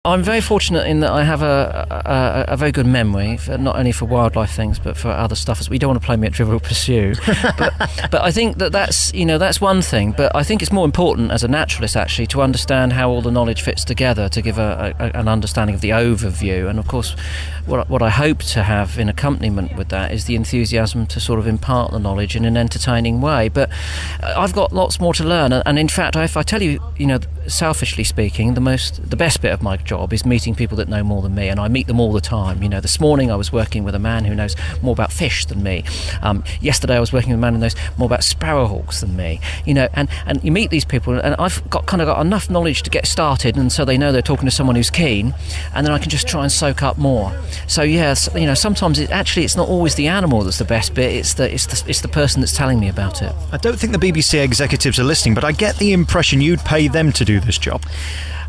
I'm very fortunate in that I have a very good memory, not only for wildlife things but for other stuff. We don't want to play me at Trivial Pursuit, but I think that's one thing. But I think it's more important as a naturalist actually to understand how all the knowledge fits together to give an understanding of the overview. And of course, what I hope to have in accompaniment with that is the enthusiasm to sort of impart the knowledge in an entertaining way. But I've got lots more to learn, and in fact, if I tell you, selfishly speaking, the best bit of my job is meeting people that know more than me, and I meet them all the time. This morning I was working with a man who knows more about fish than me. Yesterday I was working with a man who knows more about sparrowhawks than me. And you meet these people, and I've got enough knowledge to get started, and so they know they're talking to someone who's keen, and then I can just try and soak up more. So yes, sometimes it's not always the animal that's the best bit. It's the person that's telling me about it. I don't think the BBC executives are listening, but I get the impression you'd pay them to do this job.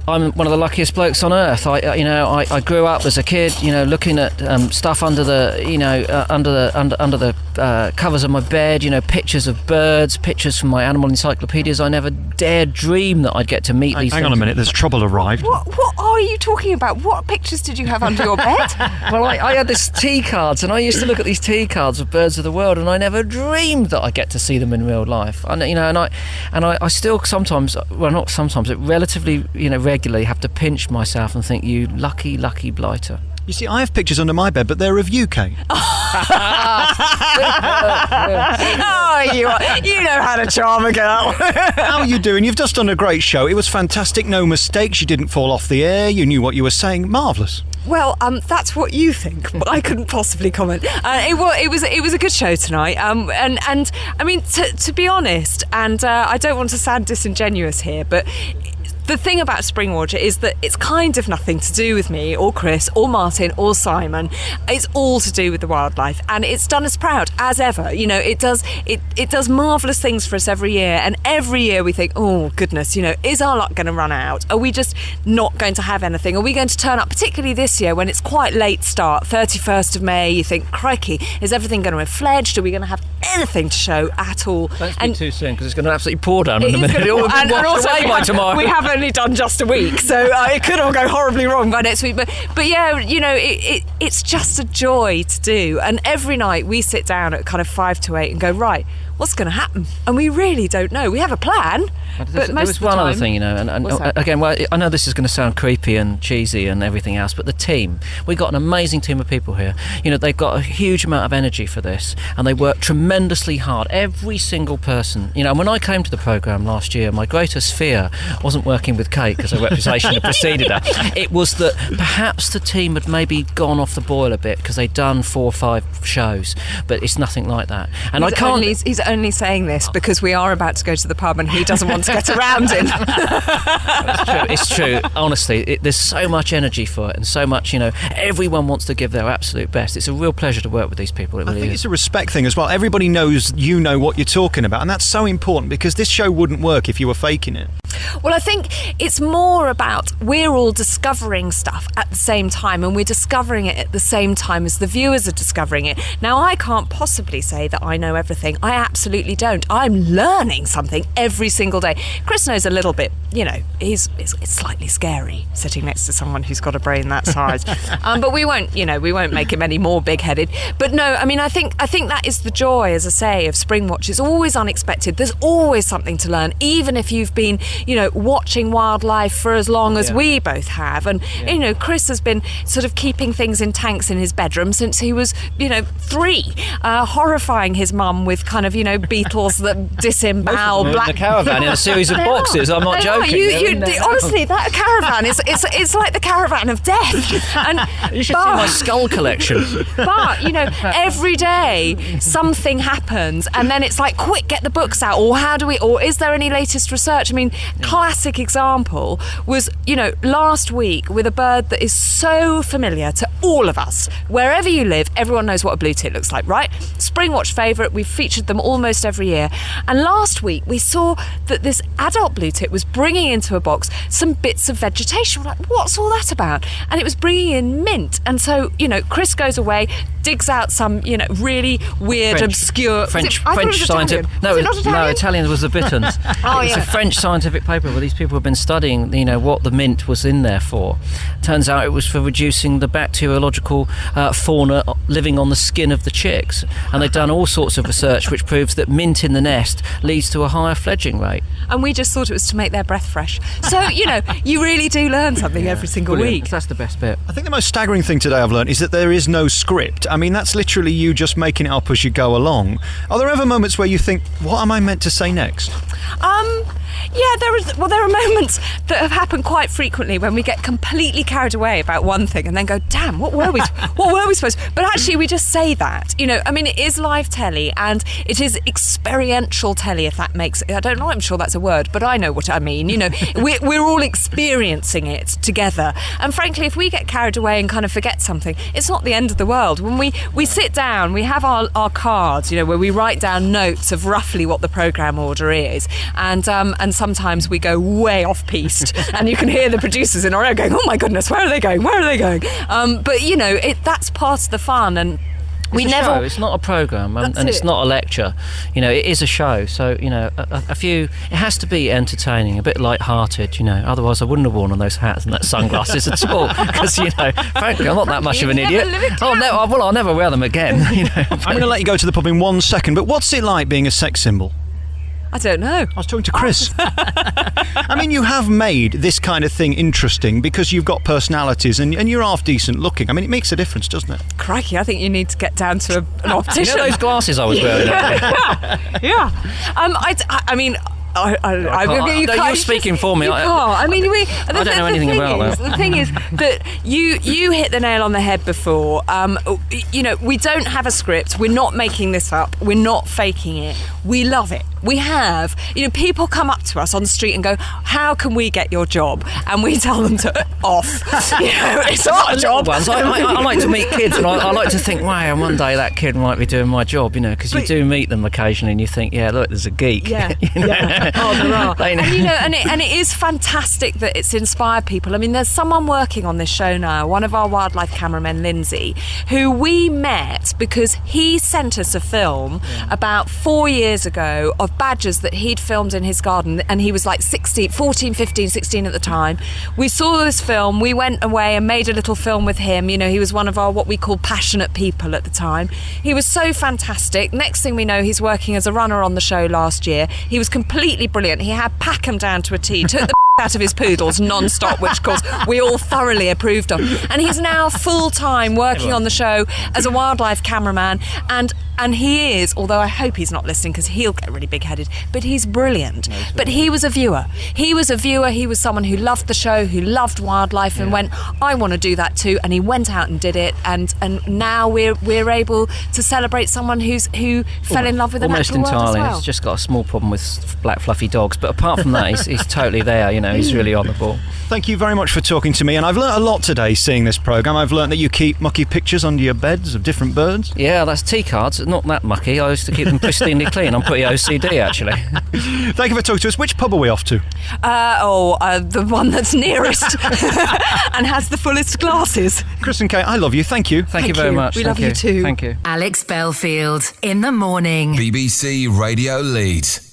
I'm one of the luckiest blokes on earth. I grew up as a kid, looking at stuff under the covers of my bed. Pictures of birds, pictures from my animal encyclopedias. I never dared dream that I'd get to meet these. Hang on a minute, there's trouble arrived. What are you talking about? What pictures did you have under your bed? Well, I had these tea cards, and I used to look at these tea cards of birds of the world, and I never dreamed that I'd get to see them in real life. And I still sometimes, well, not sometimes, but relatively, regularly have to pinch myself and think, you lucky blighter. You see, I have pictures under my bed, but they're of you, Kate. You know how to charm a girl. How are you doing? You've just done a great show. It was fantastic, no mistakes. You didn't fall off the air. You knew what you were saying. Marvellous. Well, that's what you think, but I couldn't possibly comment. It was a good show tonight, and I mean, to be honest, and I don't want to sound disingenuous here, but the thing about Springwatch is that it's kind of nothing to do with me or Chris or Martin or Simon. It's all to do with the wildlife, and it's done us proud as ever. It does marvellous things for us every year, and every year we think, oh goodness, is our luck going to run out? Are we just not going to have anything? Are we going to turn up, particularly this year when it's quite late start, 31st of May, you think, crikey, is everything going to have fledged? Are we going to have anything to show at all? Don't speak too soon, because it's going to absolutely pour down in a minute. It'll be washed away by tomorrow. We have only done just a week, so it could all go horribly wrong by next week. But yeah, it's just a joy to do. And every night we sit down at kind of 5 to 8 and go, right, what's going to happen? And we really don't know. We have a plan, but most of the time... other thing, and again, well, I know this is going to sound creepy and cheesy and everything else, but the team, we've got an amazing team of people here. They've got a huge amount of energy for this, and they work tremendously hard. Every single person. When I came to the programme last year, my greatest fear wasn't working with Kate, because her reputation had preceded her. It was that perhaps the team had maybe gone off the boil a bit because they'd done 4 or 5 shows, but it's nothing like that. And he's only saying this because we are about to go to the pub and he doesn't want to get around him. It's true. Honestly, there's so much energy for it, and so much, everyone wants to give their absolute best. It's a real pleasure to work with these people. I think it's a respect thing as well. Everybody knows you know what you're talking about, and that's so important, because this show wouldn't work if you were faking it. Well, I think it's more about we're all discovering stuff at the same time, and we're discovering it at the same time as the viewers are discovering it. Now, I can't possibly say that I know everything. I absolutely don't. I'm learning something every single day. Chris knows a little bit. It's slightly scary sitting next to someone who's got a brain that size. But we won't make him any more big-headed. But no, I mean, I think that is the joy, as I say, of Springwatch. It's always unexpected. There's always something to learn, even if you've been, watching wildlife for as long as we both have. And, Chris has been sort of keeping things in tanks in his bedroom since he was, 3, horrifying his mum with kind of, beetles that disembowel black... The caravan in a series of boxes. I'm not joking. Honestly, that caravan it's like the caravan of death. And you should see my skull collection. But, every day something happens, and then it's like, quick, get the books out, or is there any latest research? I mean, classic example was, last week with a bird that is so familiar to all of us. Wherever you live, everyone knows what a blue tit looks like, right? Springwatch favourite, we've featured them almost every year. And last week we saw that this adult blue tit was bringing into a box some bits of vegetation. We're like, what's all that about? And it was bringing in mint. And so, Chris goes away, digs out some, really weird, obscure... French scientific... No, Italian was the bitterns. It's a French scientific scientific paper where these people have been studying, what the mint was in there for. Turns out it was for reducing the bacteriological fauna living on the skin of the chicks. And they've done all sorts of research which proves that mint in the nest leads to a higher fledgling rate. And we just thought it was to make their breath fresh. So, you really do learn something every single week. That's the best bit. I think the most staggering thing today I've learned is that there is no script. I mean, that's literally you just making it up as you go along. Are there ever moments where you think, what am I meant to say next? Yeah, there are moments that have happened quite frequently when we get completely carried away about one thing and then go, damn, what were we supposed to? But actually we just say that. It is live telly and it is experiential telly, if that makes it. I don't know, I'm sure that's a word, but I know what I mean. We're all experiencing it together. And frankly, if we get carried away and kind of forget something, it's not the end of the world. When we sit down, we have our cards, where we write down notes of roughly what the programme order is. And sometimes we go way off piste and you can hear the producers in our ear going, oh my goodness, where are they going? But that's part of the fun. And show. It's not a programme and it's not a lecture. It is a show. So, it has to be entertaining, a bit light-hearted, Otherwise I wouldn't have worn on those hats and that sunglasses at all. Because, frankly, I'm not that much of an idiot. I'll never wear them again. I'm going to let you go to the pub in 1 second, but what's it like being a sex symbol? I don't know. I was talking to Chris. I mean, you have made this kind of thing interesting because you've got personalities and you're half decent looking. I mean, it makes a difference, doesn't it? Crikey, I think you need to get down to an optician. Those glasses I was wearing? Yeah. I mean... you're speaking for me. I don't know anything about that. The thing is that you hit the nail on the head before. We don't have a script. We're not making this up. We're not faking it. We love it. We have, people come up to us on the street and go, how can we get your job? And we tell them to off. It's not a job. I like to meet kids and I like to think, wow, one day that kid might be doing my job, because you do meet them occasionally and you think, yeah, look, there's a geek. Yeah. Oh, there are. And it is fantastic that it's inspired people. I mean, there's someone working on this show now, one of our wildlife cameramen, Lindsay, who we met because he sent us a film about 4 years ago of badgers that he'd filmed in his garden, and he was like 14, 15, 16 at the time. We saw this film, we went away and made a little film with him. He was one of our what we call passionate people at the time. He was so fantastic. Next thing we know, he's working as a runner on the show last year. He was completely brilliant. He had Packham down to a T, took the out of his poodles non-stop, which of course we all thoroughly approved of, and he's now full-time working on the show as a wildlife cameraman, and he is, although I hope he's not listening because he'll get really big-headed, but he's brilliant. But he was a viewer. He was someone who loved the show, who loved wildlife and went, I want to do that too, and he went out and did it, and now we're able to celebrate someone who fell in love with the natural world as well. He's just got a small problem with black fluffy dogs, but apart from that he's totally there, he's really on the ball. Thank you very much for talking to me, and I've learnt a lot today seeing this programme. I've learnt that you keep mucky pictures under your beds of different birds. Yeah, that's tea cards, not that mucky. I used to keep them pristinely clean. I'm pretty OCD, actually. Thank you for talking to us. Which pub are we off to? The one that's nearest and has the fullest glasses. Chris and Kate, I love you. Thank you. Thank you very much. We love you too. Thank you. Alex Belfield in the morning. BBC Radio Leeds.